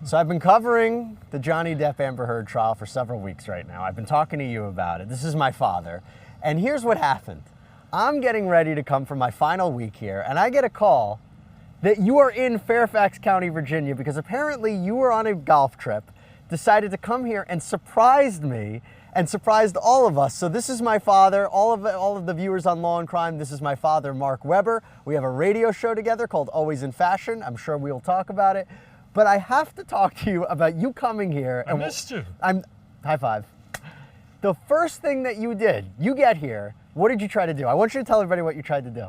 So I've been covering the Johnny Depp Amber Heard trial for several weeks right now. I've been talking to you about it. This is my father. And here's what happened. I'm getting ready to come for my final week here, and I get a call that you are in Fairfax County, Virginia, because apparently you were on a golf trip, decided to come here and surprised me and surprised all of us. So this is my father, all of the viewers on Law and Crime. This is my father, Mark Weber. We have a radio show together called Always in Fashion. I'm sure we'll talk about it. But I have to talk to you about you coming here. I missed you. High five. The first thing that you did, you get here, what did you try to do? I want you to tell everybody what you tried to do.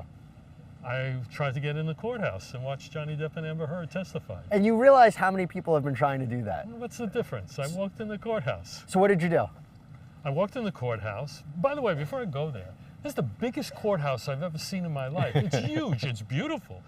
I tried to get in the courthouse and watch Johnny Depp and Amber Heard testify. And you realize how many people have been trying to do that. What's the difference? I walked in the courthouse. So what did you do? I walked in the courthouse. By the way, before I go there, this is the biggest courthouse I've ever seen in my life. It's huge. It's beautiful.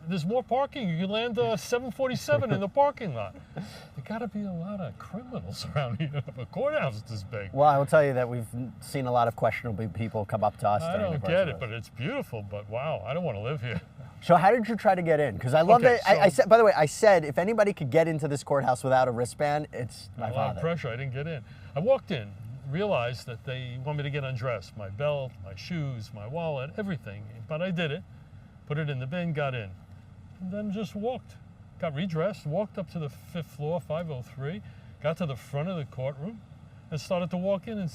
There's more parking. You can land a 747 in the parking lot. There got to be a lot of criminals around here if a courthouse this big. Well, I will tell you that we've seen a lot of questionable people come up to us. I don't get it, but it's beautiful. But wow, I don't want to live here. So how did you try to get in? Because I love that. I said, by the way, I said if anybody could get into this courthouse without a wristband, it's my father. A lot of pressure. I didn't get in. I walked in, realized that they want me to get undressed. My belt, my shoes, my wallet, everything. But I did it. Put it in the bin, got in. And then just walked. Got redressed, walked up to the 5th floor, 503, got to the front of the courtroom, and started to walk in, and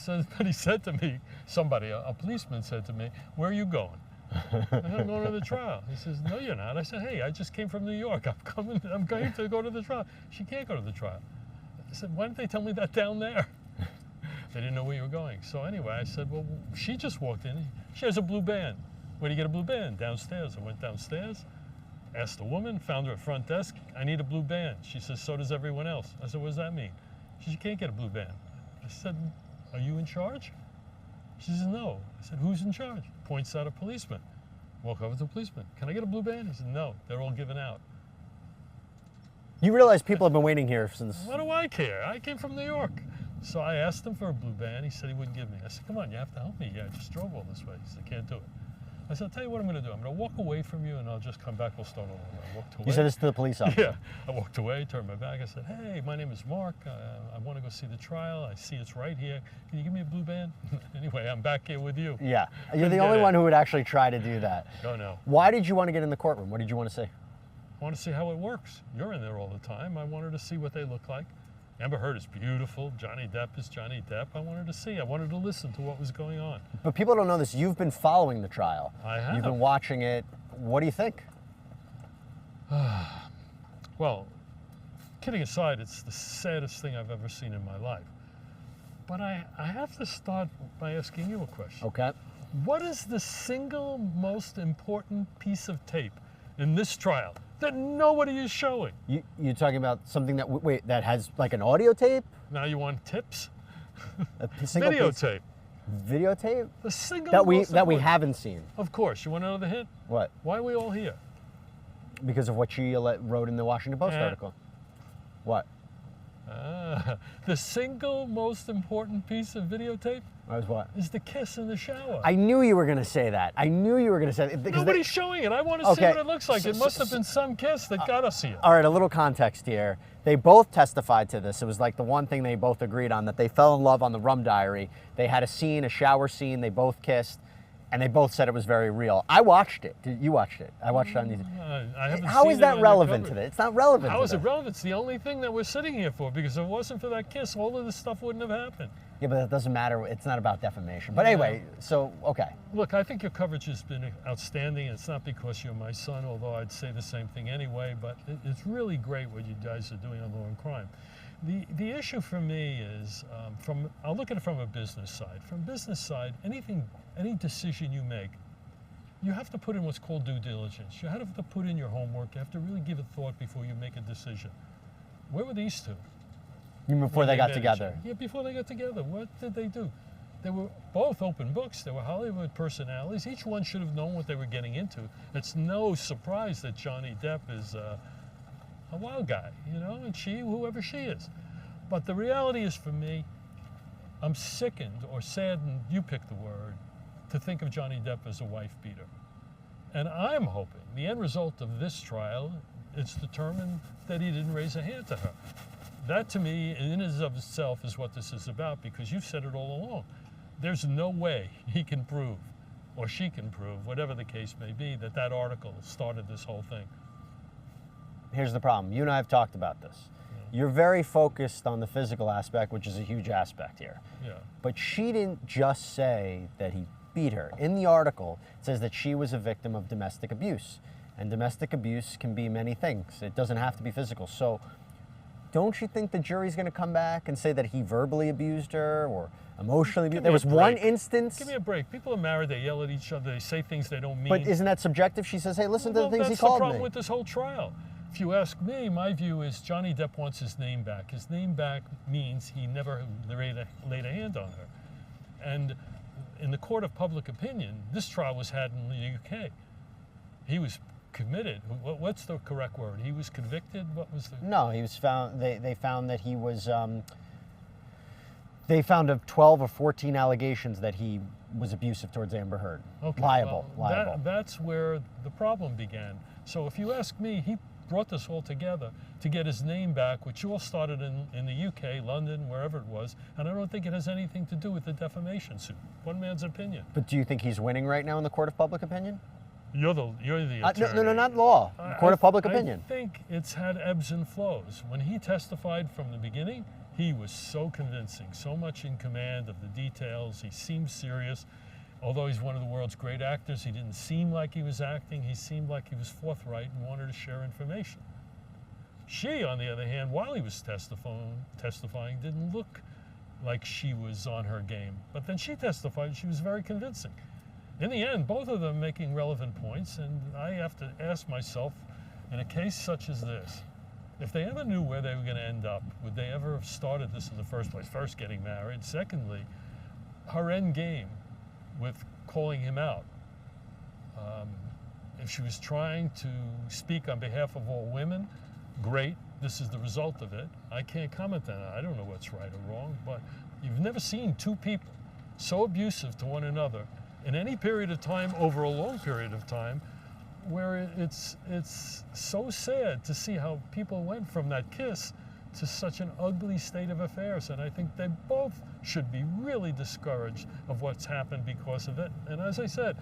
he said to me, a policeman said to me, "Where are you going?" I said, "I'm going to the trial." He says, "No, you're not." I said, "Hey, I just came from New York. I'm going to go to the trial." "She can't go to the trial." I said, "Why didn't they tell me that down there?" They didn't know where you were going. So anyway, I said, "Well, she just walked in. She has a blue band." "Where do you get a blue band?" "Downstairs." I went downstairs, asked the woman, found her at front desk. "I need a blue band." She says, "So does everyone else." I said, "What does that mean?" She said, "You can't get a blue band." I said, "Are you in charge?" She says, "No." I said, "Who's in charge?" Points out a policeman. Walk over to the policeman. "Can I get a blue band?" He said, "No, they're all given out." You realize people have been waiting here since... What do I care? I came from New York. So I asked him for a blue band. He said he wouldn't give me. I said, "Come on, you have to help me. Yeah, I just drove all this way." He said, "I can't do it." I said, "I'll tell you what I'm going to do. I'm going to walk away from you, and I'll just come back. We'll start all over." I walked away. You said this to the police officer? Yeah. I walked away, turned my back. I said, "Hey, my name is Mark. I want to go see the trial. I see it's right here. Can you give me a blue band?" Anyway, I'm back here with you. Yeah. You're the only one who would actually try to do that. Oh, no. Why did you want to get in the courtroom? What did you want to see? I want to see how it works. You're in there all the time. I wanted to see what they look like. Amber Heard is beautiful. Johnny Depp is Johnny Depp. I wanted to see. I wanted to listen to what was going on. But people don't know this. You've been following the trial. I have. You've been watching it. What do you think? Well, kidding aside, it's the saddest thing I've ever seen in my life. But I have to start by asking you a question. Okay. What is the single most important piece of tape in this trial that nobody is showing? You're talking about something that, wait, that has like an audio tape? Now you want tips? Videotape. Videotape? The single that we haven't seen. Of course. You want to know the hint? What? Why are we all here? Because of what she wrote in the Washington Post article. What? The single most important piece of videotape was what? Is the kiss in the shower. I knew you were going to say that. I knew you were going to say that. Nobody's showing it. I want to see what it looks like. It must have been some kiss that got us here. All right, a little context here. They both testified to this. It was like the one thing they both agreed on, that they fell in love on the Rum Diary. They had a scene, a shower scene. They both kissed, and they both said it was very real. I watched it. You watched it. I watched it on YouTube. I haven't How seen is that it relevant to this? It's not relevant. How is it relevant? It's the only thing that we're sitting here for, because if it wasn't for that kiss, all of this stuff wouldn't have happened. Yeah, but that doesn't matter. It's not about defamation. But anyway, so, okay. Look, I think your coverage has been outstanding. It's not because you're my son, although I'd say the same thing anyway, but it's really great what you guys are doing on Law and Crime. The issue for me is, I'll look at it from a business side. From business side, any decision you make, you have to put in what's called due diligence. You have to put in your homework. You have to really give it thought before you make a decision. Where were these two? Before they got together? Yeah, before they got together. What did they do? They were both open books. They were Hollywood personalities. Each one should have known what they were getting into. It's no surprise that Johnny Depp is a wild guy, you know, and she, whoever she is. But the reality is, for me, I'm sickened or saddened, you pick the word, to think of Johnny Depp as a wife beater. And I'm hoping the end result of this trial it's determined that he didn't raise a hand to her. That, to me, in and of itself, is what this is about, because you've said it all along. There's no way he can prove, or she can prove, whatever the case may be, that that article started this whole thing. Here's the problem. You and I have talked about this. Yeah. You're very focused on the physical aspect, which is a huge aspect here. Yeah. But she didn't just say that he beat her. In the article, it says that she was a victim of domestic abuse. And domestic abuse can be many things. It doesn't have to be physical. So don't you think the jury's going to come back and say that he verbally abused her or emotionally abused her? There was one instance. Give me a break. People are married. They yell at each other. They say things they don't mean. But isn't that subjective? She says, hey, listen to the things he called me. That's the problem with this whole trial. If you ask me, my view is Johnny Depp wants his name back. His name back means he never laid a hand on her. And in the court of public opinion, this trial was had in the UK. He was committed. What's the correct word? He was convicted? What was the... No, he was found, they found that he was, they found of 12 or 14 allegations that he was abusive towards Amber Heard. Okay, liable. That's where the problem began. So if you ask me, he brought this all together to get his name back, which all started in the UK, London, wherever it was, and I don't think it has anything to do with the defamation suit. One man's opinion. But do you think he's winning right now in the court of public opinion? You're the attorney. No, not law. Court of public opinion. I think it's had ebbs and flows. When he testified from the beginning, he was so convincing, so much in command of the details. He seemed serious. Although he's one of the world's great actors, he didn't seem like he was acting. He seemed like he was forthright and wanted to share information. She, on the other hand, while he was testifying, didn't look like she was on her game. But then she testified, she was very convincing. In the end, both of them making relevant points, and I have to ask myself, in a case such as this, if they ever knew where they were going to end up, would they ever have started this in the first place? First, getting married. Secondly, her end game with calling him out. If she was trying to speak on behalf of all women, great. This is the result of it. I can't comment on it. I don't know what's right or wrong, but you've never seen two people so abusive to one another in any period of time, over a long period of time, where it's so sad to see how people went from that kiss to such an ugly state of affairs. And I think they both should be really discouraged of what's happened because of it. And as I said,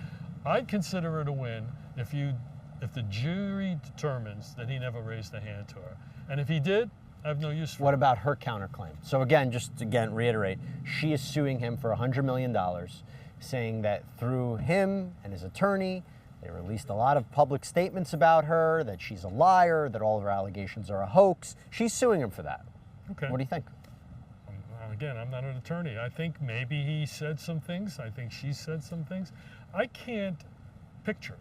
I'd consider it a win if the jury determines that he never raised a hand to her. And if he did, I have no use for it. What about her counterclaim? So again, just to reiterate, she is suing him for $100 million, saying that through him and his attorney, they released a lot of public statements about her, that she's a liar, that all of her allegations are a hoax. She's suing him for that. Okay. What do you think? Again, I'm not an attorney. I think maybe he said some things. I think she said some things. I can't picture.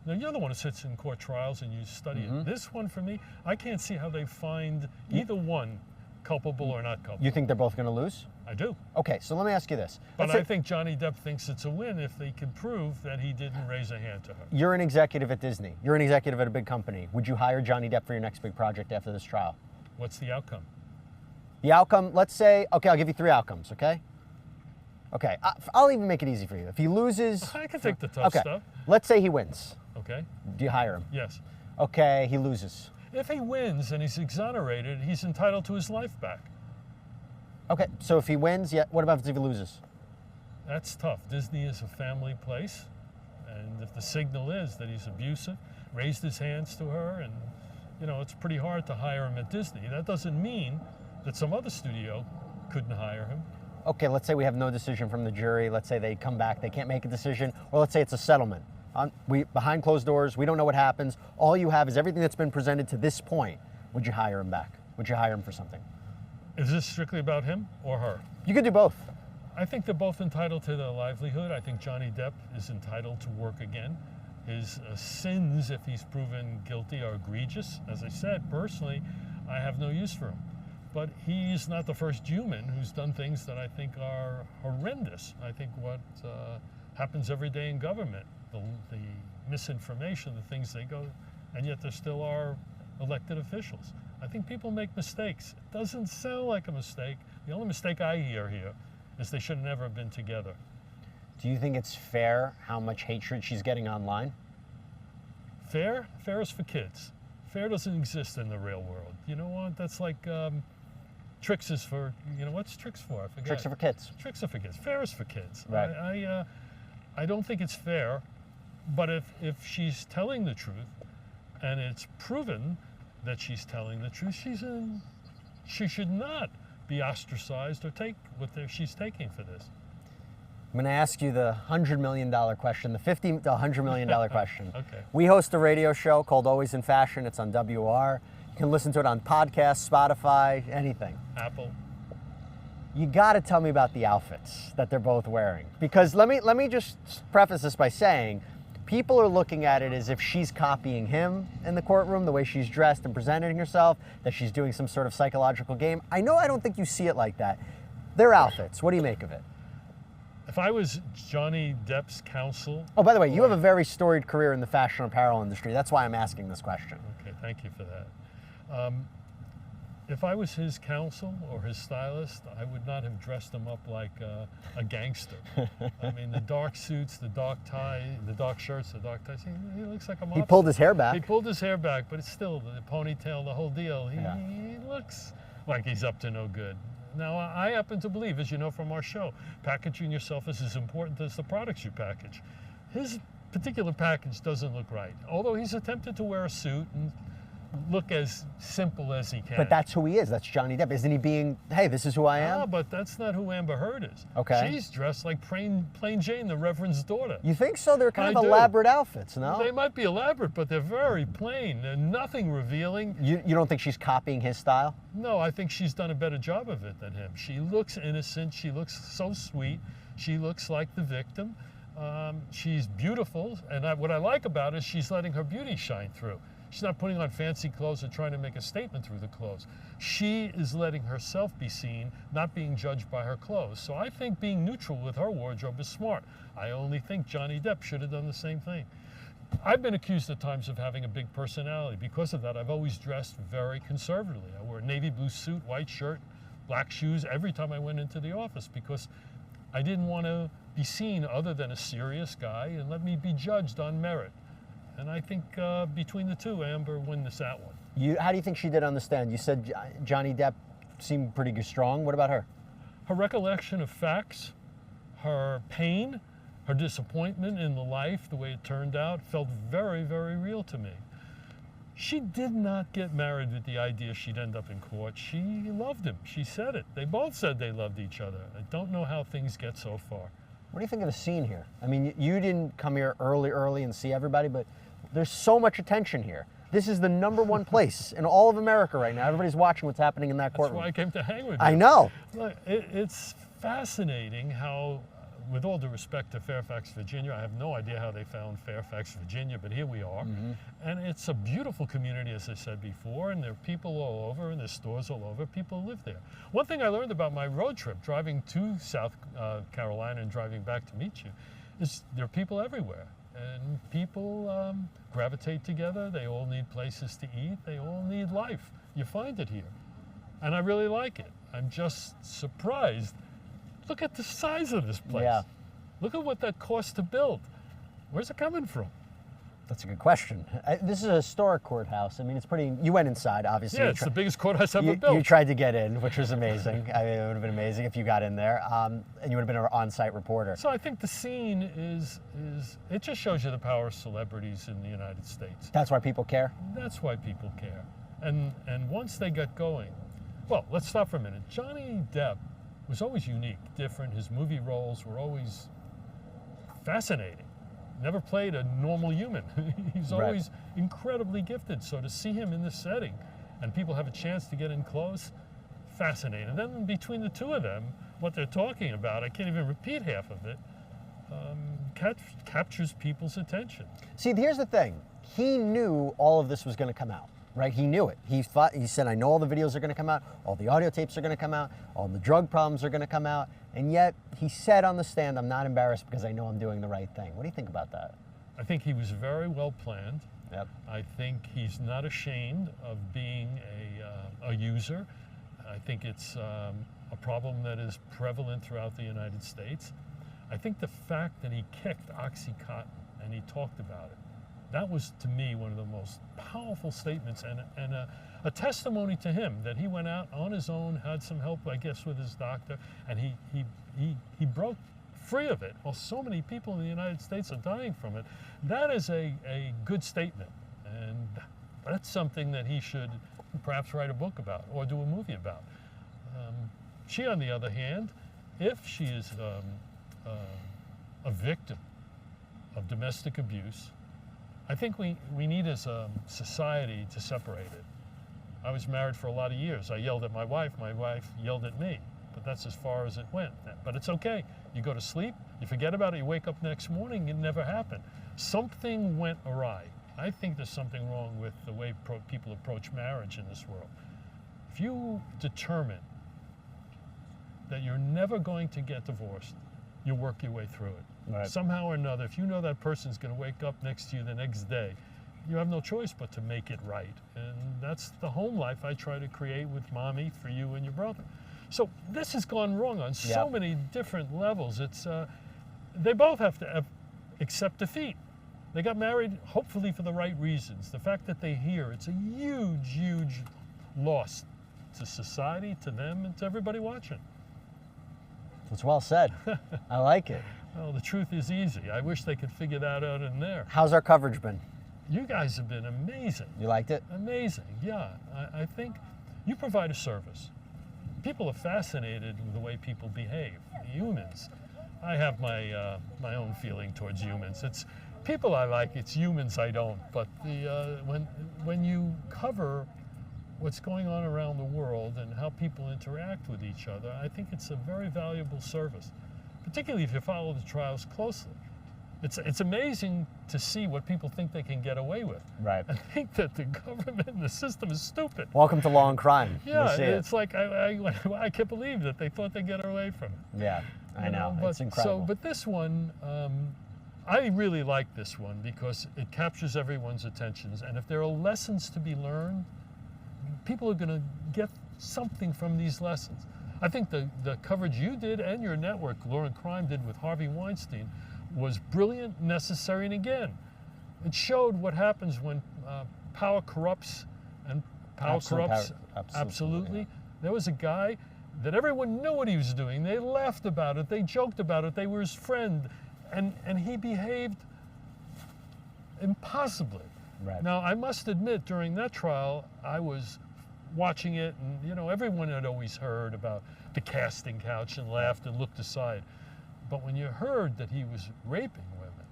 Now, you're the one who sits in court trials and you study it. This one, for me, I can't see how they find either one culpable or not culpable. You think they're both going to lose? I do. Okay, so let me ask you this. But I think Johnny Depp thinks it's a win if they can prove that he didn't raise a hand to her. You're an executive at Disney. You're an executive at a big company. Would you hire Johnny Depp for your next big project after this trial? What's the outcome? The outcome, let's say, okay, I'll give you 3 outcomes, okay? Okay, I'll even make it easy for you. If he loses... I can take the tough stuff. Let's say he wins. Okay. Do you hire him? Yes. Okay, he loses. If he wins and he's exonerated, he's entitled to his life back. Okay, so if he wins, yeah, what about if he loses? That's tough. Disney is a family place, and if the signal is that he's abusive, raised his hands to her, and, you know, it's pretty hard to hire him at Disney. That doesn't mean that some other studio couldn't hire him. Okay, let's say we have no decision from the jury. Let's say they come back, they can't make a decision, or let's say it's a settlement. Behind closed doors, we don't know what happens. All you have is everything that's been presented to this point. Would you hire him back? Would you hire him for something? Is this strictly about him or her? You could do both. I think they're both entitled to their livelihood. I think Johnny Depp is entitled to work again. His sins, if he's proven guilty, are egregious. As I said, personally, I have no use for him. But he's not the first human who's done things that I think are horrendous. I think what happens every day in government, the misinformation, the things they go, and yet there still are elected officials. I think people make mistakes. It doesn't sound like a mistake. The only mistake I hear here is they should have never been together. Do you think it's fair how much hatred she's getting online? Fair? Fair is for kids. Fair doesn't exist in the real world. You know what? That's like tricks is for, what's tricks for? I forget. Tricks are for kids. Tricks are for kids. Fair is for kids. Right. I don't think it's fair, but if she's telling the truth and it's proven that she's telling the truth, she should not be ostracized or take what she's taking for this. I'm going to ask you the $100 million question, the $50 to $100 million question. Okay. We host a radio show called Always in Fashion. It's on WR. You can listen to it on podcasts, Spotify, anything. Apple. You got to tell me about the outfits that they're both wearing. Because let me just preface this by saying, people are looking at it as if she's copying him in the courtroom, the way she's dressed and presenting herself, that she's doing some sort of psychological game. I don't think you see it like that. Their outfits, what do you make of it? If I was Johnny Depp's counsel... Oh, by the way, you have a very storied career in the fashion apparel industry. That's why I'm asking this question. Okay, thank you for that. If I was his counsel or his stylist, I would not have dressed him up like a gangster. I mean, the dark suits, the dark tie, the dark shirts, the dark ties, he looks like a mobster. He pulled his hair back. He pulled his hair back, but it's still the ponytail, the whole deal. He looks like he's up to no good. Now, I happen to believe, as you know from our show, packaging yourself is as important as the products you package. His particular package doesn't look right, although he's attempted to wear a suit and look as simple as he can. But that's who he is. That's Johnny Depp. Isn't he being, hey, this is who I am? Ah, but that's not who Amber Heard is. Okay. She's dressed like plain Jane, the Reverend's daughter. You think so? They're kind I of do. elaborate outfits, no? They might be elaborate, but they're very plain. They're nothing revealing. You don't think she's copying his style? No, I think she's done a better job of it than him. She looks innocent. She looks so sweet. She looks like the victim. She's beautiful, and what I like about it is she's letting her beauty shine through. She's not putting on fancy clothes or trying to make a statement through the clothes. She is letting herself be seen, not being judged by her clothes. So I think being neutral with her wardrobe is smart. I only think Johnny Depp should have done the same thing. I've been accused at times of having a big personality. Because of that, I've always dressed very conservatively. I wore a navy blue suit, white shirt, black shoes every time I went into the office because I didn't want to be seen other than a serious guy and let me be judged on merit. And I think between the two, Amber wins that one. How do you think she did on the stand? You said Johnny Depp seemed pretty strong. What about her? Her recollection of facts, her pain, her disappointment in the life, the way it turned out, felt very, very real to me. She did not get married with the idea she'd end up in court. She loved him. She said it. They both said they loved each other. I don't know how things get so far. What do you think of the scene here? I mean, you didn't come here early and see everybody, but there's so much attention here. This is the #1 place in all of America right now. Everybody's watching what's happening in that courtroom. That's why I came to hang with you. I know. Look, it's fascinating how, with all due respect to Fairfax, Virginia, I have no idea how they found Fairfax, Virginia, but here we are. Mm-hmm. And it's a beautiful community, as I said before, and there are people all over, and there's stores all over. People live there. One thing I learned about my road trip, driving to South Carolina and driving back to meet you, is there are people everywhere. And people gravitate together. They all need places to eat. They all need life. You find it here. And I really like it. I'm just surprised. Look at the size of this place. Yeah. Look at what that cost to build. Where's it coming from? That's a good question. This is a historic courthouse. I mean, it's pretty, you went inside, obviously. Yeah, it's the biggest courthouse ever built. You tried to get in, which was amazing. I mean, it would have been amazing if you got in there. And you would have been an on-site reporter. So I think the scene is it just shows you the power of celebrities in the United States. That's why people care? That's why people care. And once they get going, well, let's stop for a minute. Johnny Depp was always unique, different. His movie roles were always fascinating. Never played a normal human. He's always incredibly gifted. So to see him in this setting and people have a chance to get in close, fascinating. And then between the two of them, what they're talking about, I can't even repeat half of it, captures people's attention. See, here's the thing. He knew all of this was going to come out, right? He knew it. He said, I know all the videos are going to come out, all the audio tapes are going to come out, all the drug problems are going to come out, and yet he said on the stand, I'm not embarrassed because I know I'm doing the right thing. What do you think about that? I think he was very well planned. Yep. I think he's not ashamed of being a user. I think it's a problem that is prevalent throughout the United States. I think the fact that he kicked OxyContin and he talked about it That was, to me, one of the most powerful statements, and a testimony to him that he went out on his own, had some help, I guess, with his doctor, and he broke free of it. Well, so many people in the United States are dying from it. That is a good statement, and that's something that he should perhaps write a book about or do a movie about. She, on the other hand, if she is a victim of domestic abuse, I think we need as a society to separate it. I was married for a lot of years. I yelled at my wife yelled at me, but that's as far as it went. But it's okay. You go to sleep, you forget about it, you wake up next morning, it never happened. Something went awry. I think there's something wrong with the way people approach marriage in this world. If you determine that you're never going to get divorced, you work your way through it. Right. Somehow or another, if you know that person's going to wake up next to you the next day, you have no choice but to make it right. And that's the home life I try to create with Mommy for you and your brother. So this has gone wrong on so many different levels. It's they both have to accept defeat. They got married, hopefully for the right reasons. The fact that they're here, it's a huge, huge loss to society, to them, and to everybody watching. It's well said. I like it. Well, the truth is easy. I wish they could figure that out in there. How's our coverage been? You guys have been amazing. You liked it? Amazing, yeah. I think you provide a service. People are fascinated with the way people behave. Humans. I have my my own feeling towards humans. It's people I like, it's humans I don't. But the when you cover what's going on around the world and how people interact with each other, I think it's a very valuable service, particularly if you follow the trials closely. It's amazing to see what people think they can get away with. Right. I think that the government and the system is stupid. Welcome to Law&Crime. Yeah, it's like I can't believe that they thought they'd get away from it. Yeah, I know. But, it's incredible. but this one, I really like this one because it captures everyone's attentions. And if there are lessons to be learned, people are going to get something from these lessons. I think the coverage you did and your network, Law&Crime, did with Harvey Weinstein was brilliant, necessary, and again, it showed what happens when power corrupts, and power corrupts absolutely. Yeah. There was a guy that everyone knew what he was doing. They laughed about it, they joked about it, they were his friend, and he behaved impossibly. Right. Now, I must admit, during that trial, I was watching it, and everyone had always heard about the casting couch and laughed and looked aside. But when you heard that he was raping women,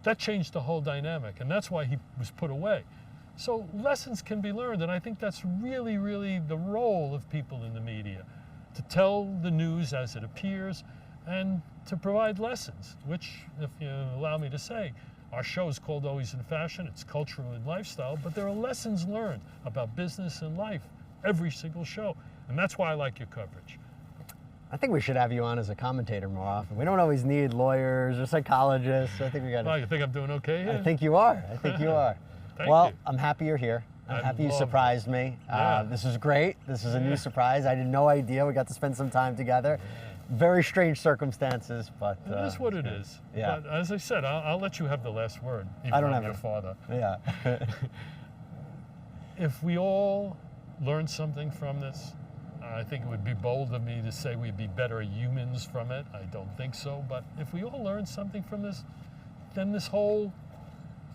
that changed the whole dynamic, and that's why he was put away. So lessons can be learned, and I think that's really, really the role of people in the media, to tell the news as it appears and to provide lessons, which, if you allow me to say, our show is called Always in Fashion. It's cultural and lifestyle, but there are lessons learned about business and life every single show, and that's why I like your coverage. I think we should have you on as a commentator more often. We don't always need lawyers or psychologists. I think we got. Well, you think I'm doing okay here? I think you are. I think you are. Thank well, you. I'm happy you're here. I'm happy you love surprised me. Yeah. This is great. This is a new surprise. I had no idea. We got to spend some time together. Very strange circumstances, but it is what it is. Yeah. But as I said, I'll let you have the last word. Even I don't though have I'm your father. Yeah. If we all learn something from this, I think it would be bold of me to say we'd be better humans from it. I don't think so. But if we all learn something from this, then this whole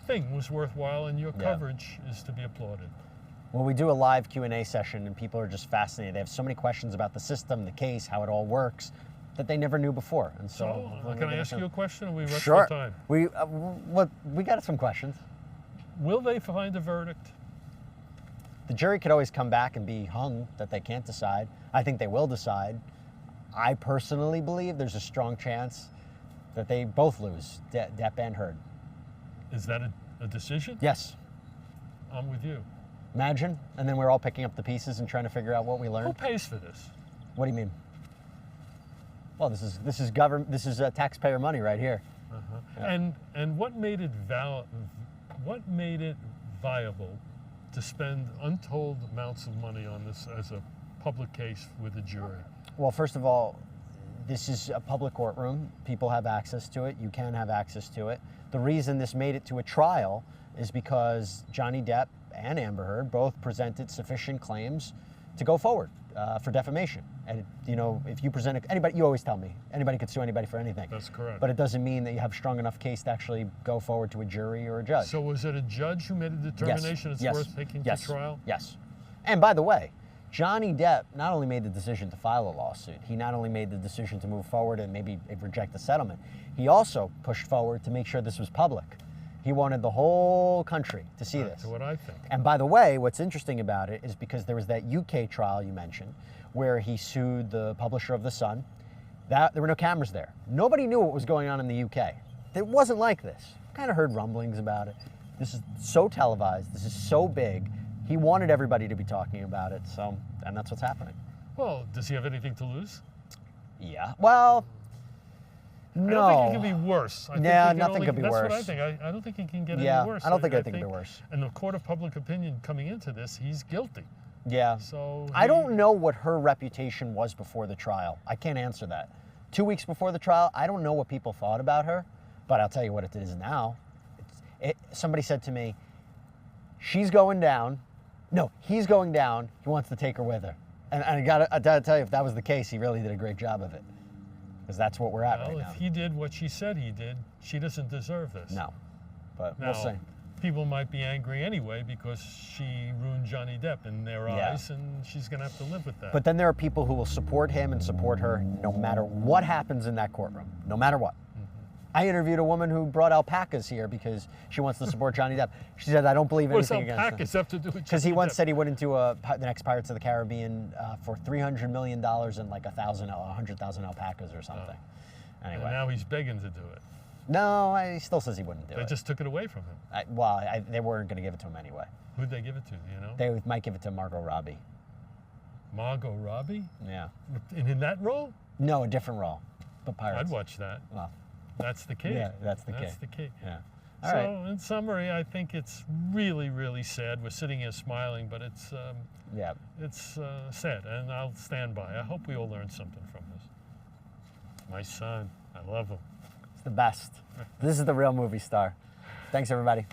thing was worthwhile, and your coverage is to be applauded. Well, we do a live Q&A session, and people are just fascinated. They have so many questions about the system, the case, how it all works, that they never knew before. And so, can I ask you a question, or we rush Sure. for time? We got some questions. Will they find a verdict? The jury could always come back and be hung that they can't decide. I think they will decide. I personally believe there's a strong chance that they both lose, Depp and Heard. Is that a decision? Yes. I'm with you. Imagine, and then we're all picking up the pieces and trying to figure out what we Who learned. pays for this? What do you mean? Well, this is government. This is taxpayer money right here. Yeah. And what made it viable to spend untold amounts of money on this as a public case with a jury? Well, first of all, this is a public courtroom. People have access to it. You can have access to it. The reason this made it to a trial is because Johnny Depp and Amber Heard both presented sufficient claims to go forward for defamation. And you know, if you present anybody, you always tell me anybody could sue anybody for anything. That's correct. But it doesn't mean that you have strong enough case to actually go forward to a jury or a judge. So was it a judge who made a determination it's worth taking to trial? Yes. And by the way, Johnny Depp not only made the decision to file a lawsuit, he not only made the decision to move forward and maybe reject the settlement, he also pushed forward to make sure this was public. He wanted the whole country to see this. That's what I think. And by the way, what's interesting about it is because there was that UK trial you mentioned where he sued the publisher of The Sun. There were no cameras there. Nobody knew what was going on in the UK. It wasn't like this. Kind of heard rumblings about it. This is so televised. This is so big. He wanted everybody to be talking about it, and that's what's happening. Well, does he have anything to lose? Yeah. Well, no. I don't think it can be worse. Nothing could be worse. worse. That's what I think. I don't think it can get any worse. I don't think anything can be worse. And the court of public opinion coming into this, he's guilty. Yeah. So I don't know what her reputation was before the trial. I can't answer that. 2 weeks before the trial, I don't know what people thought about her, but I'll tell you what it is now. Somebody said to me, she's going down. No, he's going down. He wants to take her with her. And I gotta tell you, if that was the case, he really did a great job of it. Because that's what we're at right now. Well, if he did what she said he did, she doesn't deserve this. No, but now, we'll see. People might be angry anyway because she ruined Johnny Depp in their eyes, and she's going to have to live with that. But then there are people who will support him and support her no matter what happens in that courtroom, no matter what. I interviewed a woman who brought alpacas here because she wants to support Johnny Depp. She said, I don't believe anything against him. What does alpacas have to do with Because he Johnny once Depp? said he wouldn't do the next Pirates of the Caribbean for $300 million and like 100,000 alpacas or something. Anyway. And now he's begging to do it. No, he still says he wouldn't do it. They just took it away from him. They weren't going to give it to him anyway. Who'd they give it to, do you know? They might give it to Margot Robbie. Margot Robbie? Yeah. In that role? No, a different role, but Pirates. I'd watch that. Well, that's the key. Yeah, that's the key. That's the key. Yeah. All right. In summary, I think it's really, really sad. We're sitting here smiling, but it's sad, and I'll stand by. I hope we all learn something from this. My son, I love him. It's the best. This is the real movie star. Thanks, everybody.